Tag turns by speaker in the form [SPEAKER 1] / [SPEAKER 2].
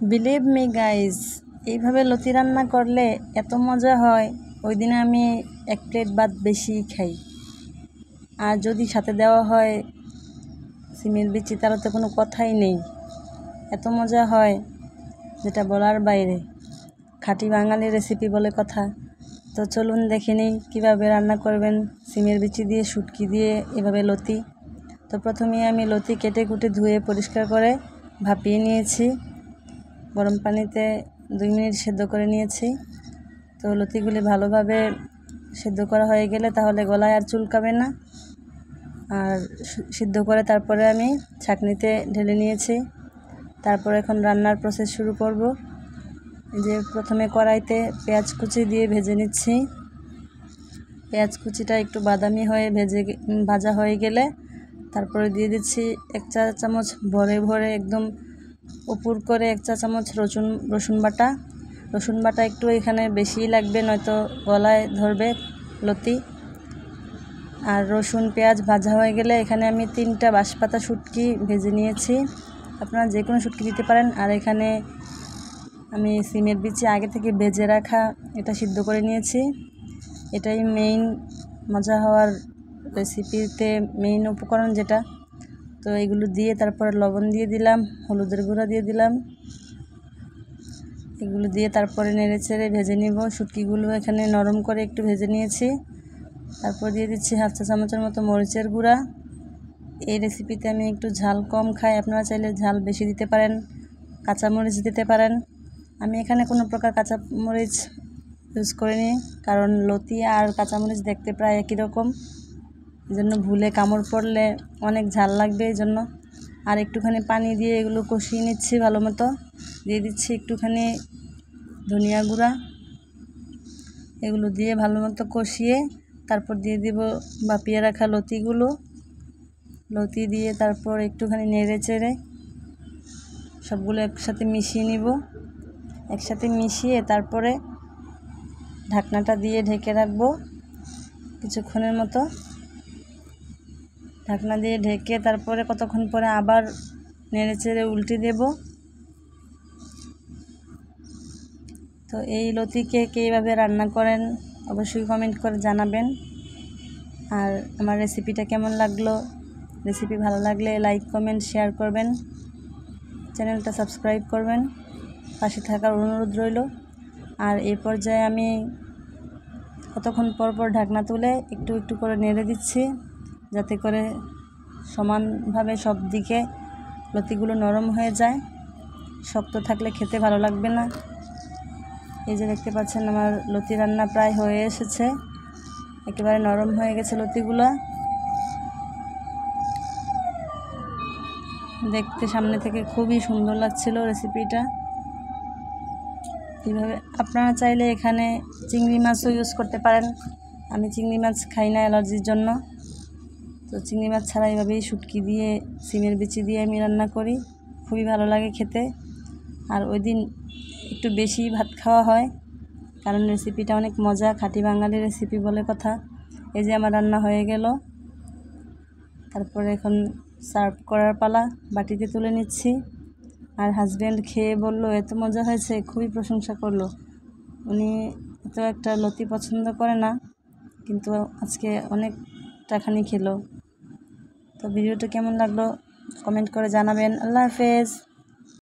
[SPEAKER 1] Believe me guys, এইভাবে লতি রান্না করলে এত মজা হয়, ওই দিনে আমি 1 প্লেট ভাত বেশি খাই। আর যদি সাথে দেওয়া হয় সিমের বিচি, তাহলে তো কোনো কথাই নেই। এত মজা হয় যেটা বলার বাইরে। খাঁটি বাঙালি রেসিপি বলে কথা। তো চলুন দেখে নিই কীভাবে রান্না করবেন সিমের বিচি দিয়ে, শুটকি দিয়ে এভাবে লতি। তো প্রথমেই আমি লতি কেটে কুটে ধুয়ে পরিষ্কার করে ভাপিয়ে নিয়েছি। গরম পানিতে 2 মিনিট সেদ্ধ করে নিয়েছি। তো লতিগুলি ভালোভাবে সেদ্ধ করা হয়ে গেলে তাহলে গলায় আর চুলকাবে না। আর সিদ্ধ করে তারপরে আমি ছাঁকনিতে ঢেলে নিয়েছি। তারপর এখন রান্নার প্রসেস শুরু করব। যে প্রথমে কড়াইতে পেঁয়াজ কুচি দিয়ে ভেজে নিচ্ছি। পেঁয়াজ কুচিটা একটু বাদামি হয়ে ভাজা হয়ে গেলে তারপরে দিয়ে দিচ্ছি 1 চা চামচ ভরে ভরে একদম উপর করে 1 চা চামচ রসুন বাটা। রসুন বাটা একটু এখানে বেশিই লাগবে, নয়তো গলায় ধরবে লতি। আর রসুন পেঁয়াজ ভাজা হয়ে গেলে এখানে আমি 3টা বাঁশপাতা শুটকি ভেজে নিয়েছি। আপনারা যে কোনো শুটকি দিতে পারেন। আর এখানে আমি সিমের বিচি আগে থেকে ভেজে রাখা এটা সিদ্ধ করে নিয়েছি। এটাই মেইন মজা হওয়ার রেসিপিতে মেইন উপকরণ যেটা। তো এগুলো দিয়ে তারপরে লবণ দিয়ে দিলাম, হলুদের গুঁড়া দিয়ে দিলাম। এগুলো দিয়ে তারপরে নেড়ে চেড়ে ভেজে নিব। শুটকিগুলো এখানে নরম করে একটু ভেজে নিয়েছি। তারপর দিয়ে দিচ্ছি 1/2 চা চামচের মতো মরিচের গুঁড়া। এই রেসিপিতে আমি একটু ঝাল কম খাই, আপনারা চাইলে ঝাল বেশি দিতে পারেন, কাঁচামরিচ দিতে পারেন। আমি এখানে কোনো প্রকার কাঁচামরিচ ইউজ করিনি, কারণ লতি আর কাঁচামরিচ দেখতে প্রায় একই রকম। এই জন্য ভুলে কামড় পড়লে অনেক ঝাল লাগবে, এই জন্য। আর একটুখানি পানি দিয়ে এগুলো কষিয়ে নিচ্ছি ভালো মতো। দিয়ে দিচ্ছি একটুখানি ধনিয়া গুঁড়া। এগুলো দিয়ে ভালো মতো কষিয়ে তারপর দিয়ে দিব ভাপিয়ে রাখা লতিগুলো। লতি দিয়ে তারপর একটুখানি নেড়ে চেড়ে সবগুলো একসাথে মিশিয়ে নিব। একসাথে মিশিয়ে তারপরে ঢাকনাটা দিয়ে ঢেকে রাখবো কিছুক্ষণের মতো। ঢাকনা দিয়ে ঢেকে তারপরে কতক্ষণ পরে আবার নেড়ে চেড়ে উল্টে দেব। তো এই লতিকে কীভাবে রান্না করেন অবশ্যই কমেন্ট করে জানাবেন। আর আমার রেসিপিটা কেমন লাগলো, রেসিপি ভালো লাগলে লাইক কমেন্ট শেয়ার করবেন, চ্যানেলটা সাবস্ক্রাইব করবেন, পাশে থাকার অনুরোধ রইল। আর এই পর্যায়ে আমি কতক্ষণ পর পর ঢাকনা তুলে একটু একটু করে নেড়ে দিচ্ছি, যাতে করে সমানভাবে সব দিকে লতিগুলো নরম হয়ে যায়। শক্ত থাকলে খেতে ভালো লাগবে না। এই যে দেখতে পাচ্ছেন আমার লতি রান্না প্রায় হয়ে এসেছে, একেবারে নরম হয়ে গেছে লতিগুলো। দেখতে সামনে থেকে খুবই সুন্দর লাগছিল রেসিপিটা। এইভাবে আপনারা চাইলে এখানে চিংড়ি মাছও ইউজ করতে পারেন। আমি চিংড়ি মাছ খাই না অ্যালার্জির জন্য। তো চিংড়ি মাছ ছাড়া এইভাবেই শুটকি দিয়ে সিমের বিচি দিয়ে আমি রান্না করি, খুবই ভালো লাগে খেতে। আর ওই দিন একটু বেশি ভাত খাওয়া হয়, কারণ রেসিপিটা অনেক মজা, খাঁটি বাঙালি রেসিপি বলে কথা। এই যে আমার রান্না হয়ে গেল, তারপরে এখন সার্ভ করার পালা। বাটিতে তুলে নিচ্ছি। আর হাজব্যান্ড খেয়ে বলল এত মজা হয়েছে, খুবই প্রশংসা করলো। উনি এত একটা লতি পছন্দ করে না, কিন্তু আজকে অনেকটাখানি খেলো। তো ভিডিওটা কেমন লাগলো কমেন্ট করে জানাবেন। আল্লাহ হাফেজ।